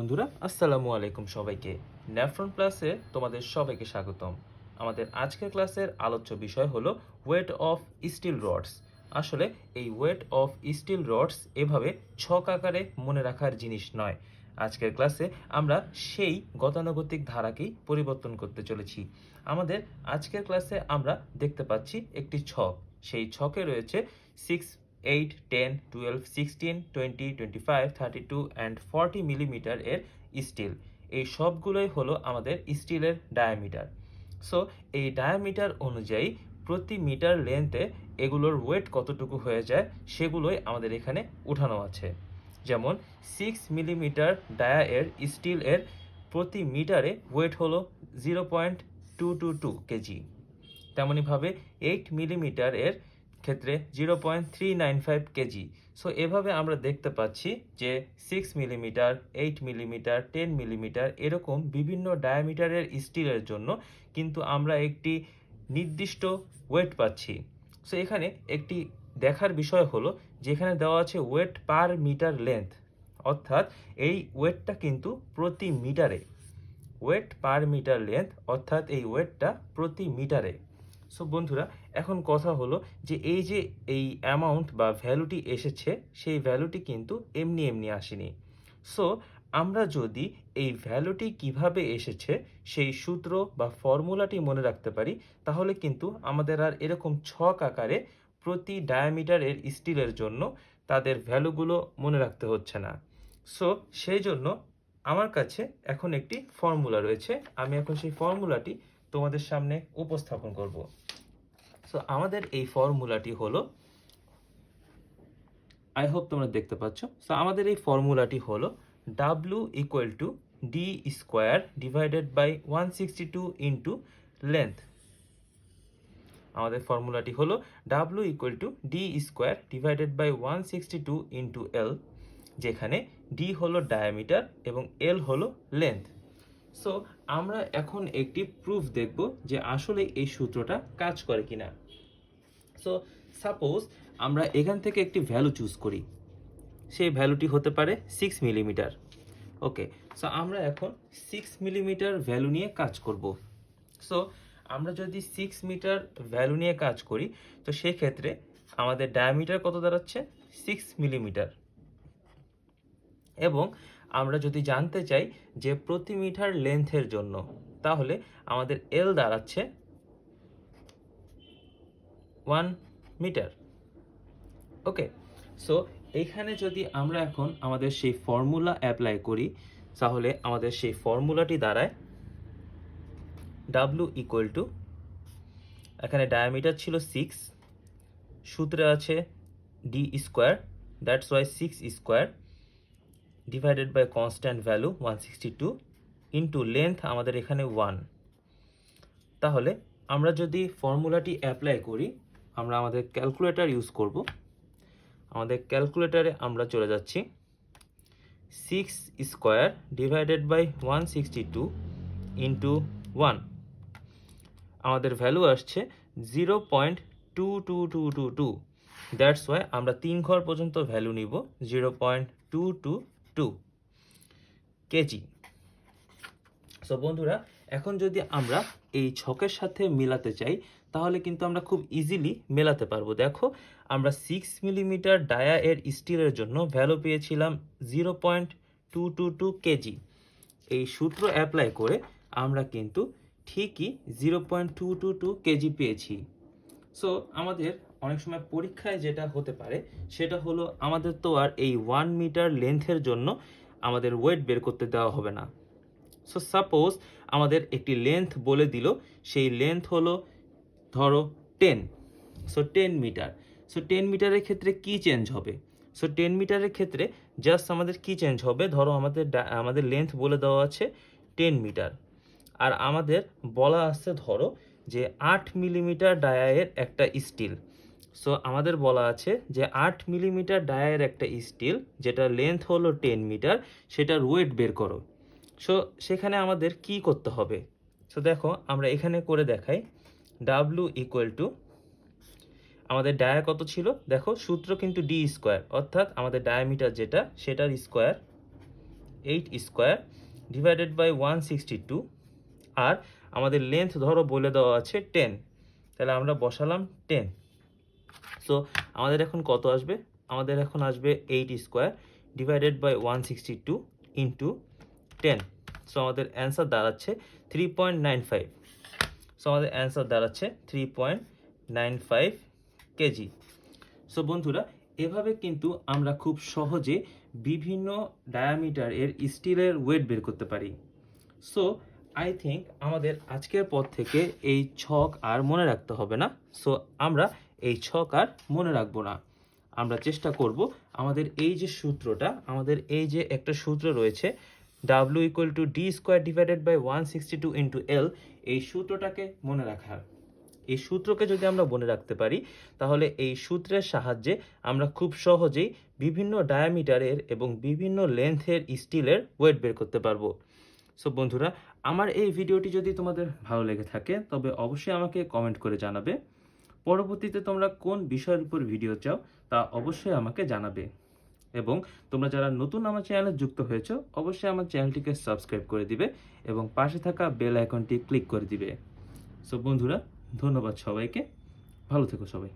বন্ধুরা, আসসালামু আলাইকুম সবাইকে। নেফ্রন প্লাসে তোমাদের সবাইকে স্বাগতম। আমাদের আজকের ক্লাসের আলোচ্য বিষয় হলো ওয়েট অফ স্টিল রডস। আসলে এই ওয়েট অফ স্টিল রডস এভাবে ছক আকারে মনে রাখার জিনিস নয়। আজকের ক্লাসে আমরা সেই গতানুগতিক ধারাকেই পরিবর্তন করতে চলেছি। আমাদের আজকের ক্লাসে আমরা দেখতে পাচ্ছি একটি ছক। সেই ছকে রয়েছে 6, 8, 10, 12, 16, 20, 25, 32 অ্যান্ড 40 মিলিমিটার এর স্টিল। এই সবগুলোই হলো আমাদের স্টিলের ডায়ামিটার। সো এই ডায়ামিটার অনুযায়ী প্রতি মিটার লেন্থে এগুলোর ওয়েট কতটুকু হয়ে যায় সেগুলোই আমাদের এখানে উঠানো আছে। যেমন 6 মিলিমিটার ডায়া এর স্টিল এর প্রতি মিটারে ওয়েট হলো 0.222 কেজি। তেমনইভাবে 8 মিলিমিটার এর ক্ষেত্রে 0.395 কেজি। সো এভাবে আমরা দেখতে পাচ্ছি যে 6 মিলিমিটার, 8 মিলিমিটার, 10 মিলিমিটার এরকম বিভিন্ন ডায়ামিটারের স্টিলের জন্য কিন্তু আমরা একটি নির্দিষ্ট ওয়েট পাচ্ছি। সো এখানে একটি দেখার বিষয় হলো যেখানে দেওয়া আছে ওয়েট পার মিটার লেন্থ, অর্থাৎ এই ওয়েটটা কিন্তু প্রতি মিটারে। ওয়েট পার মিটার লেন্থ অর্থাৎ এই ওয়েটটা প্রতি মিটারে। সো বন্ধুরা, এখন কথা হলো যে এই অ্যামাউন্ট বা ভ্যালুটি এসেছে, সেই ভ্যালুটি কিন্তু এমনি এমনি আসেনি। সো আমরা যদি এই ভ্যালুটি কিভাবে এসেছে সেই সূত্র বা ফর্মুলাটি মনে রাখতে পারি, তাহলে কিন্তু আমাদের আর এরকম ছক আকারে প্রতি ডায়ামিটারের স্টিলের জন্য তাদের ভ্যালুগুলো মনে রাখতে হচ্ছে না। সো সেই জন্য আমার কাছে এখন একটি ফর্মুলা রয়েছে। আমি এখন সেই ফর্মুলাটি তোমাদের সামনে উপস্থাপন করব। সো আমাদের এই ফর্মুলাটি হলো, আই হোপ তোমরা দেখতে পাচ্ছ। সো আমাদের এই ফর্মুলাটি হলো W equal to D square divided by 162 into length. আমাদের ফর্মুলাটি হলো W equal to D square divided by 162 into L, যেখানে ডি হলো ডায়ামিটার এবং এল হলো লেন্থ। সো আমরা এখন একটি প্রুফ দেখব যে আসলে এই সূত্রটা কাজ করে কিনা। সো সাপোজ আমরা এখান থেকে একটি ভ্যালু চুজ করি, সেই ভ্যালুটি হতে পারে 6 মিলিমিটার। ওকে, সো আমরা এখন 6 মিলিমিটার ভ্যালু নিয়ে কাজ করব। সো আমরা যদি 6 মিটার ভ্যালু নিয়ে কাজ করি, তো সেক্ষেত্রে আমাদের ডায়ামিটার কত দাঁড়াচ্ছে? 6 মিলিমিটার। এবং আমরা যদি জানতে চাই যে প্রতি মিটার লেন্থের জন্য, তাহলে আমাদের এল দাঁড়াচ্ছে 1 মিটার। ওকে, সো এইখানে যদি আমরা এখন আমাদের সেই ফর্মুলা অ্যাপ্লাই করি, তাহলে আমাদের সেই ফর্মুলাটি দাঁড়ায় W ইকুয়াল টু, এখানে ডায়ামিটার ছিল 6, সূত্রে আছে D square, that's why 6 square divided by constant value 162 into length আমাদের এখানে 1। তাহলে আমরা যদি ফর্মুলাটি অ্যাপ্লাই করি, আমরা আমাদের ক্যালকুলেটর ইউজ করব। আমাদের ক্যালকুলেটরে আমরা চলে যাচ্ছি, 6 স্কোয়ার ডিভাইডেড বাই 162 ইন্টু 1, আমাদের ভ্যালু আসছে 0.22222। দ্যাটস ওয়াই আমরা 3 ঘর পর্যন্ত ভ্যালু নিব 0.222 কেজি। সো বন্ধুরা, এখন যদি আমরা এই ছকের সাথে মেলাতে চাই, তাহলে কিন্তু আমরা খুব ইজিলি মেলাতে পারবো। দেখো, আমরা 6 মিলিমিটার ডায়া এর স্টিলের জন্য ভ্যালু পেয়েছিলাম 0.222 কেজি। এই সূত্র অ্যাপ্লাই করে আমরা কিন্তু ঠিকই 0.222 কেজি পেয়েছি। সো আমাদের অনেক সময় পরীক্ষায় যেটা হতে পারে সেটা হলো, আমাদের তো আর এই 1 মিটার লেন্থের জন্য আমাদের ওয়েট বের করতে দেওয়া হবে না। সো সাপোজ আমাদের একটি লেন্থ বলে দিল, সেই লেন্থ হলো ধরো 10। So 10 metre. সো 10 মিটারের ক্ষেত্রে কি চেঞ্জ হবে? সো 10 মিটারের ক্ষেত্রে জাস্ট আমাদের কি চেঞ্জ হবে, ধরো আমাদের লেন্থ বলে দেওয়া আছে 10 মিটার, আর আমাদের বলা আছে ধরো যে 8 মিলিমিটার ডায়ায়ের একটা স্টিল। সো আমাদের বলা আছে যে 8 মিলিমিটার ডায়ায়ের একটা স্টিল, যেটা লেন্থ হলো 10 মিটার, সেটার ওয়েট বের করো। সো সেখানে আমাদের কি করতে হবে? সো দেখো, আমরা এখানে করে দেখাই। W ইকুয়াল টু, আমাদের ডায়া কত ছিল? দেখো, সূত্র কিন্তু ডি স্কোয়ার, অর্থাৎ আমাদের ডায়ামিটার যেটা সেটার স্কোয়ার 8 স্কোয়ার ডিভাইডেড বাই 162, আর আমাদের লেন্থ ধরো বলে দেওয়া আছে 10, তাহলে আমরা বসালাম 10। সো আমাদের এখন কত আসবে? আমাদের এখন আসবে 8 square divided by 162 into 10। So আমাদের অ্যান্সার দাঁড়াচ্ছে 3.95। সো আমাদের অ্যান্সার দাঁড়াচ্ছে 3.95 কেজি। সো বন্ধুরা, এভাবে কিন্তু আমরা খুব সহজে বিভিন্ন ডায়ামিটার এর স্টিলের ওয়েট বের করতে পারি। সো আই থিঙ্ক আমাদের আজকের পর থেকে এই ছক আর মনে রাখতে হবে না। সো আমরা এই ছক আর মনে রাখবো না। আমরা চেষ্টা করব আমাদের এই যে সূত্রটা, আমাদের এই যে একটা সূত্র রয়েছে W equal to D square divided by 162 into L, এই সূত্রটাকে মনে রাখার। এই সূত্রকে যদি আমরা মনে রাখতে পারি তাহলে এই সূত্রের সাহায্যে আমরা খুব সহজেই বিভিন্ন ডায়ামিটারের এবং বিভিন্ন লেন্থের স্টিলের ওয়েট বের করতে পারবো। সো বন্ধুরা, আমার এই ভিডিওটি যদি তোমাদের ভালো লেগে থাকে তবে অবশ্যই আমাকে কমেন্ট করে জানাবে। পরবর্তীতে তোমরা কোন বিষয়ের উপর ভিডিও চাও তা অবশ্যই আমাকে জানাবে। এবং তোমরা যারা নতুন আমার চ্যানেলে যুক্ত হয়েছো অবশ্যই আমার চ্যানেলটিকে সাবস্ক্রাইব করে দিবে এবং পাশে থাকা বেল আইকনটি ক্লিক করে দিবে। সো বন্ধুরা, ধন্যবাদ সবাইকে, ভালো থেকো সবাই।